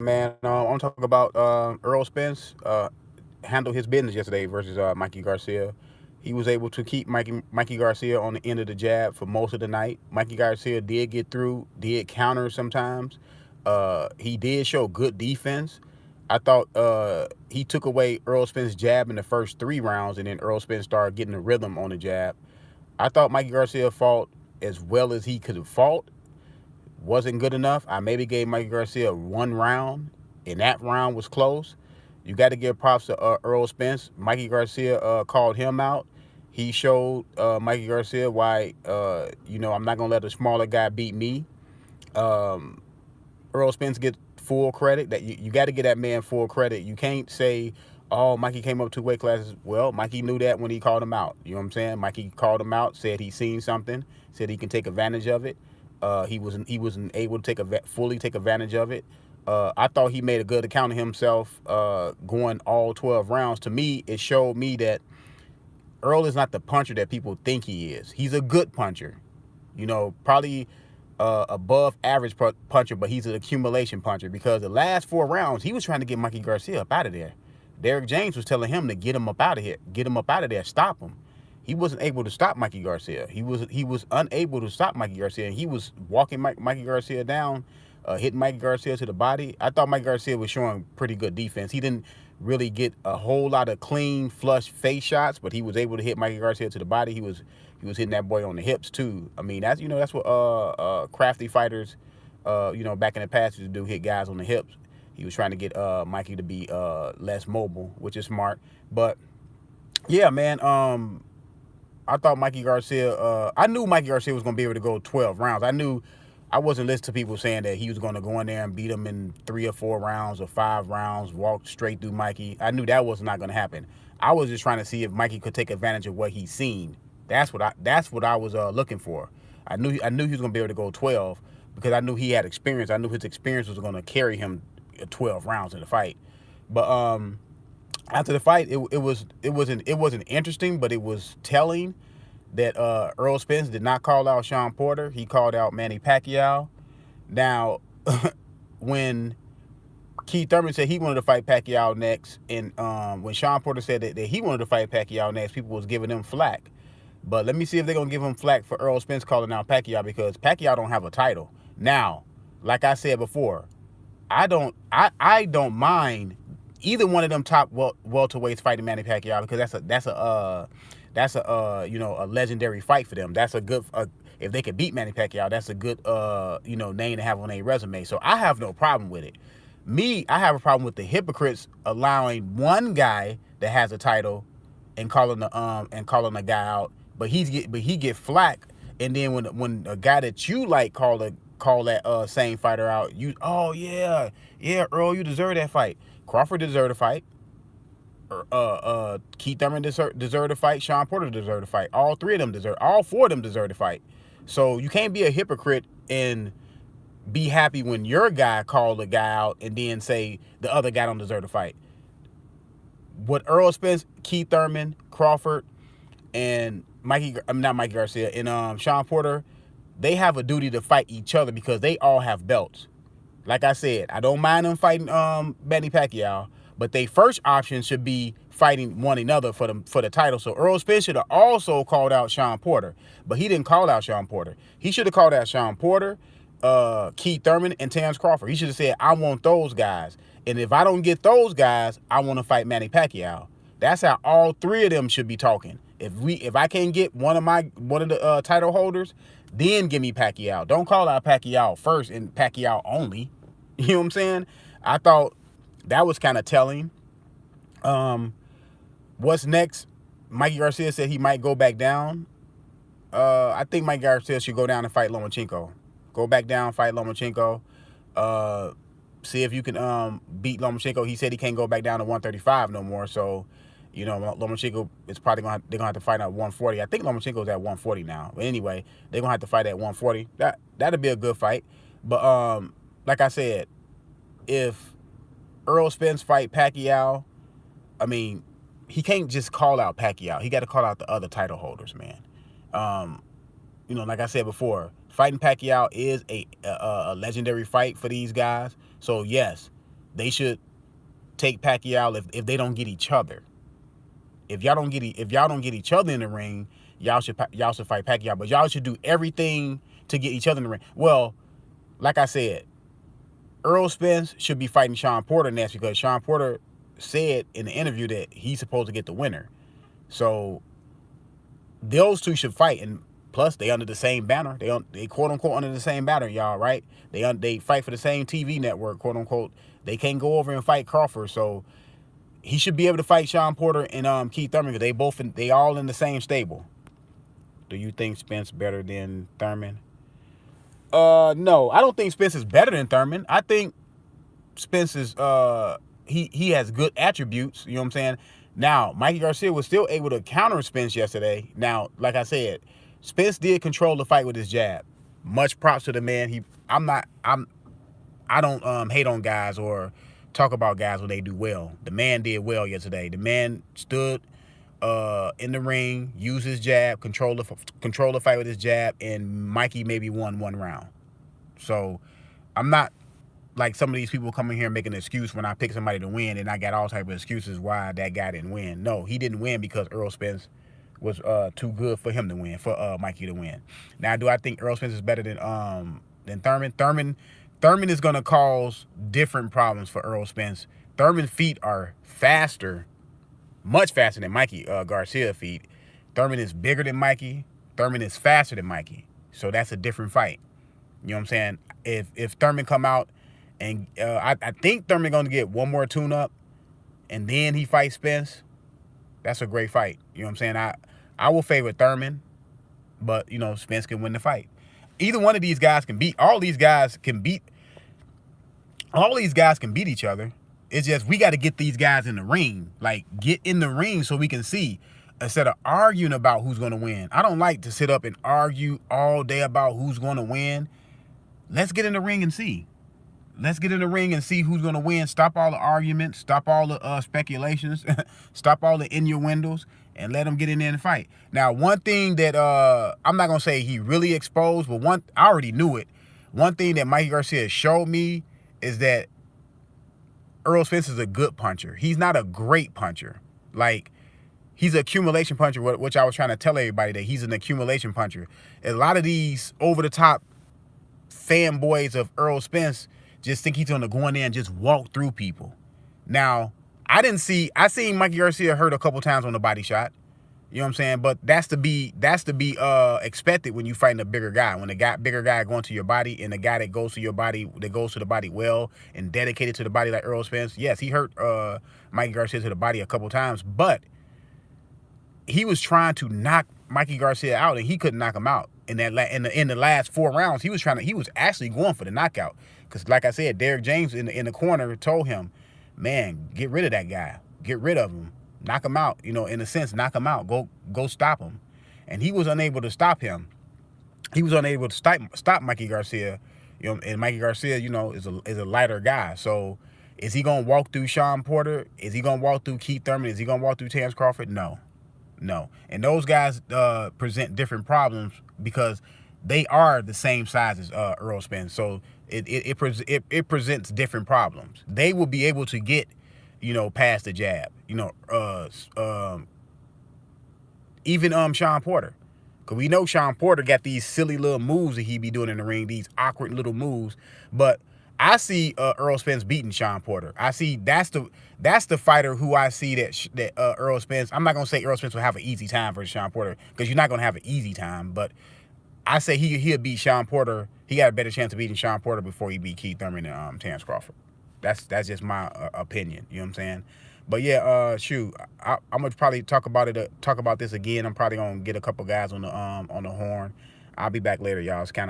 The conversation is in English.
Man, I'm talking about Errol Spence handled his business yesterday versus Mikey Garcia. He was able to keep Mikey Garcia on the end of the jab for most of the night. Mikey Garcia did get through, did counter sometimes. He did show good defense. I thought he took away Errol Spence's jab in the first 3 rounds, and then Errol Spence started getting the rhythm on the jab. I thought Mikey Garcia fought as well as he could have fought. Wasn't good enough. I maybe gave Mikey Garcia 1 round, and that round was close. You got to give props to Errol Spence. Mikey Garcia called him out. He showed Mikey Garcia why, I'm not going to let a smaller guy beat me. Um, Errol Spence get full credit. That you got to get that man full credit. You can't say, "Oh, Mikey came up 2 weight classes." Well, Mikey knew that when he called him out. You know what I'm saying? Mikey called him out, said he seen something, said he can take advantage of it. He wasn't able to fully take advantage of it. I thought he made a good account of himself going all 12 rounds. To me, it showed me that Earl is not the puncher that people think he is. He's a good puncher. Probably above average puncher, but he's an accumulation puncher because the last 4 rounds, he was trying to get Mikey Garcia up out of there. Derek James was telling him to get him up out of here, get him up out of there, stop him. He wasn't able to stop Mikey Garcia. He was unable to stop Mikey Garcia, and he was walking Mikey Garcia down, hitting Mikey Garcia to the body. I thought Mikey Garcia was showing pretty good defense. He didn't really get a whole lot of clean, flush face shots, but he was able to hit Mikey Garcia to the body. He was hitting that boy on the hips too. I mean, that's what crafty fighters, back in the past used to do, hit guys on the hips. He was trying to get Mikey to be less mobile, which is smart. But yeah, man. I thought Mikey Garcia. I knew Mikey Garcia was going to be able to go 12 rounds. I wasn't listening to people saying that he was going to go in there and beat him in 3 or 4 rounds or 5 rounds, walk straight through Mikey. I knew that was not going to happen. I was just trying to see if Mikey could take advantage of what he's seen. That's what I was looking for. I knew he was going to be able to go 12 because I knew he had experience. I knew his experience was going to carry him 12 rounds in the fight. But after the fight, it wasn't interesting, but it was telling that Errol Spence did not call out Sean Porter. He called out Manny Pacquiao. Now, when Keith Thurman said he wanted to fight Pacquiao next, and when Sean Porter said that he wanted to fight Pacquiao next, people was giving him flack. But let me see if they're gonna give him flack for Errol Spence calling out Pacquiao, because Pacquiao don't have a title. Now, like I said before, I don't mind either one of them top welterweights fighting Manny Pacquiao, because that's a legendary fight for them. That's a good if they could beat Manny Pacquiao, that's a good name to have on their resume. So I have no problem with it. I have a problem with the hypocrites allowing one guy that has a title and calling a guy out, but he get flack, and then when a guy that you like call that same fighter out, oh yeah Earl, you deserve that fight. Crawford deserved a fight. Keith Thurman deserved to fight. Sean Porter deserved to fight. All 4 of them deserve to fight. So you can't be a hypocrite and be happy when your guy called a guy out and then say the other guy don't deserve to fight. What Errol Spence, Keith Thurman, Crawford, and not Mikey Garcia, and Sean Porter, they have a duty to fight each other because they all have belts. Like I said, I don't mind them fighting Manny Pacquiao, but their first option should be fighting one another for the title. So Errol Spence should have also called out Sean Porter, but he didn't call out Sean Porter. He should have called out Sean Porter, Keith Thurman, and Terrence Crawford. He should have said, "I want those guys, and if I don't get those guys, I want to fight Manny Pacquiao." That's how all 3 of them should be talking. If I can't get one of the title holders, then give me Pacquiao. Don't call out Pacquiao first and Pacquiao only. You know what I'm saying? I thought that was kind of telling. What's next? Mikey Garcia said he might go back down. I think Mikey Garcia should go down and fight Lomachenko. Go back down, fight Lomachenko. See if you can beat Lomachenko. He said he can't go back down to 135 no more. So, Lomachenko is probably they're gonna have to fight at 140. I think Lomachenko's at 140 now. But anyway, they're gonna have to fight at 140. That'd be a good fight. But like I said, if Errol Spence fight Pacquiao, I mean, he can't just call out Pacquiao. He got to call out the other title holders, man. Like I said before, fighting Pacquiao is a legendary fight for these guys. So yes, they should take Pacquiao if they don't get each other. If y'all don't get each other in the ring, y'all should fight Pacquiao. But y'all should do everything to get each other in the ring. Well, like I said, Errol Spence should be fighting Sean Porter next because Sean Porter said in the interview that he's supposed to get the winner. So those two should fight, and plus they under the same banner. They quote unquote under the same banner, y'all, right? They fight for the same TV network, quote unquote. They can't go over and fight Crawford, so he should be able to fight Sean Porter and Keith Thurman because they all in the same stable. Do you think Spence better than Thurman? No, I don't think Spence is better than Thurman. I think Spence is he has good attributes. You know what I'm saying? Now, Mikey Garcia was still able to counter Spence yesterday. Now, like I said, Spence did control the fight with his jab. Much props to the man. I don't hate on guys or talk about guys when they do well. The man did well yesterday. The man stood in the ring, used his jab, control the fight with his jab, and Mikey maybe won one round. So I'm not like some of these people coming here and making an excuse when I pick somebody to win, and I got all type of excuses why that guy didn't win. No, he didn't win because Errol Spence was too good for him to win, for Mikey to win. Now, do I think Errol Spence is better than Thurman? Thurman is gonna cause different problems for Errol Spence. Thurman's feet are faster, much faster than Mikey Garcia feet. Thurman is bigger than Mikey. Thurman is faster than Mikey. So that's a different fight. You know what I'm saying? If Thurman come out and I think Thurman gonna get one more tune-up and then he fights Spence, that's a great fight. You know what I'm saying? I will favor Thurman, but you know, Spence can win the fight. Either one of these guys can beat. All these guys can beat each other. It's just we got to get these guys in the ring. Like, get in the ring so we can see, instead of arguing about who's going to win. I don't like to sit up and argue all day about who's going to win. Let's get in the ring and see. Let's get in the ring and see who's going to win. Stop all the arguments. Stop all the speculations. Stop all the innuendos. And let them get in there and fight. Now, one thing that I'm not going to say he really exposed, but I already knew it. One thing that Mikey Garcia showed me is that Errol Spence is a good puncher. He's not a great puncher. Like, he's an accumulation puncher, which I was trying to tell everybody that he's an accumulation puncher. A lot of these over-the-top fanboys of Errol Spence just think he's going to go in there and just walk through people. Now, I seen Mikey Garcia hurt a couple times on the body shot. You know what I'm saying? But that's to be expected when you fighting a bigger guy. When a bigger guy going to your body and a guy that goes to your body, that goes to the body well and dedicated to the body like Errol Spence. Yes, he hurt Mikey Garcia to the body a couple times, but he was trying to knock Mikey Garcia out and he couldn't knock him out. In the last 4 rounds, he was actually going for the knockout. Because like I said, Derrick James in the corner told him, man, get rid of that guy. Get rid of him. Knock him out. You know, in a sense, knock him out. Go stop him. And he was unable to stop him. He was unable to stop Mikey Garcia. You know, and Mikey Garcia, you know, is a lighter guy. So is he gonna walk through Sean Porter? Is he gonna walk through Keith Thurman? Is he gonna walk through Terrence Crawford? No. And those guys present different problems because they are the same size as Errol Spence. So it presents different problems. They will be able to get, you know, past the jab. You know, even Sean Porter. Because we know Sean Porter got these silly little moves that he be doing in the ring, these awkward little moves. But I see Errol Spence beating Sean Porter. I see that's the fighter who I see that Errol Spence. I'm not gonna say Errol Spence will have an easy time versus Sean Porter because you're not gonna have an easy time. But I say he'll beat Sean Porter. He got a better chance of beating Sean Porter before he beat Keith Thurman and Terrence Crawford. That's just my opinion. You know what I'm saying? But yeah, shoot, I'm gonna probably talk about this again. I'm probably gonna get a couple guys on the horn. I'll be back later, y'all. It's kind of